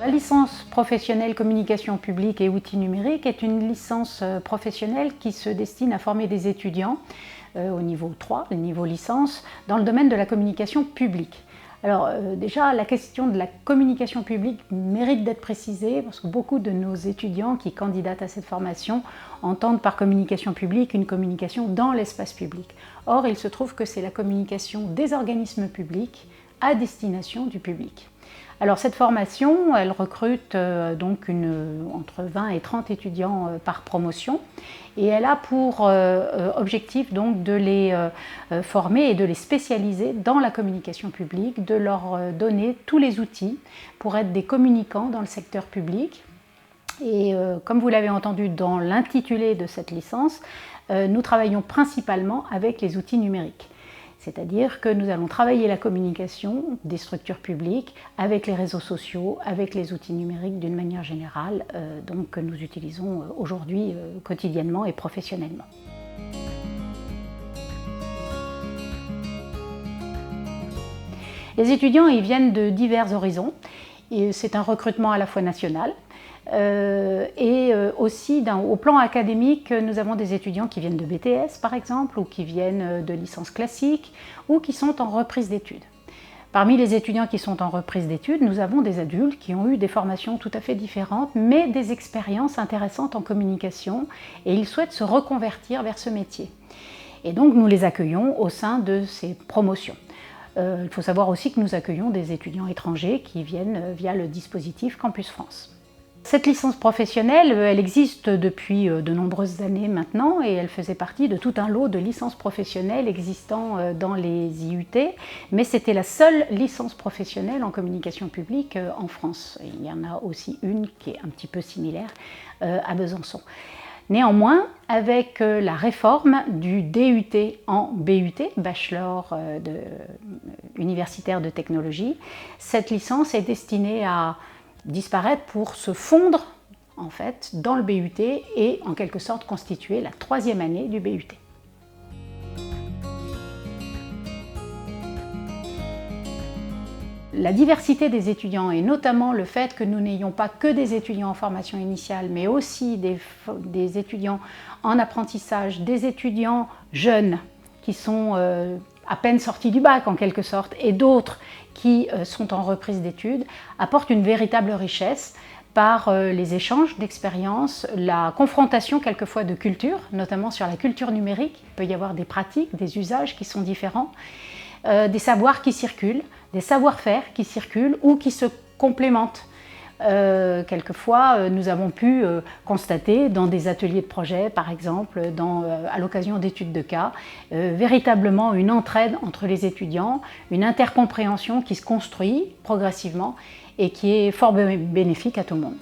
La licence professionnelle communication publique et outils numériques est une licence professionnelle qui se destine à former des étudiants au niveau 3, le niveau licence, dans le domaine de la communication publique. Alors déjà, la question de la communication publique mérite d'être précisée parce que beaucoup de nos étudiants qui candidatent à cette formation entendent par communication publique une communication dans l'espace public. Or, il se trouve que c'est la communication des organismes publics à destination du public. Alors cette formation, elle recrute donc entre 20 et 30 étudiants par promotion et elle a pour objectif donc de les former et de les spécialiser dans la communication publique, de leur donner tous les outils pour être des communicants dans le secteur public. Et comme vous l'avez entendu dans l'intitulé de cette licence, nous travaillons principalement avec les outils numériques. C'est-à-dire que nous allons travailler la communication des structures publiques avec les réseaux sociaux, avec les outils numériques d'une manière générale, donc que nous utilisons aujourd'hui quotidiennement et professionnellement. Les étudiants ils viennent de divers horizons. C'est un recrutement à la fois national et aussi au plan académique, nous avons des étudiants qui viennent de BTS par exemple, ou qui viennent de licence classique, ou qui sont en reprise d'études. Parmi les étudiants qui sont en reprise d'études, nous avons des adultes qui ont eu des formations tout à fait différentes, mais des expériences intéressantes en communication, et ils souhaitent se reconvertir vers ce métier. Et donc nous les accueillons au sein de ces promotions. Il faut savoir aussi que nous accueillons des étudiants étrangers qui viennent via le dispositif Campus France. Cette licence professionnelle, elle existe depuis de nombreuses années maintenant et elle faisait partie de tout un lot de licences professionnelles existant dans les IUT, mais c'était la seule licence professionnelle en communication publique en France. Il y en a aussi une qui est un petit peu similaire à Besançon. Néanmoins, avec la réforme du DUT en BUT, Bachelor universitaire de technologie, cette licence est destinée à disparaître pour se fondre en fait dans le BUT et en quelque sorte constituer la troisième année du BUT. La diversité des étudiants et notamment le fait que nous n'ayons pas que des étudiants en formation initiale mais aussi des étudiants en apprentissage, des étudiants jeunes qui sont à peine sortis du bac en quelque sorte et d'autres qui sont en reprise d'études apporte une véritable richesse par les échanges d'expériences, la confrontation quelquefois de cultures, notamment sur la culture numérique. Il peut y avoir des pratiques, des usages qui sont différents, des savoirs qui circulent, des savoir-faire qui circulent ou qui se complémentent. Quelquefois, nous avons pu constater dans des ateliers de projet, par exemple, à l'occasion d'études de cas, véritablement une entraide entre les étudiants, une intercompréhension qui se construit progressivement et qui est fort bénéfique à tout le monde.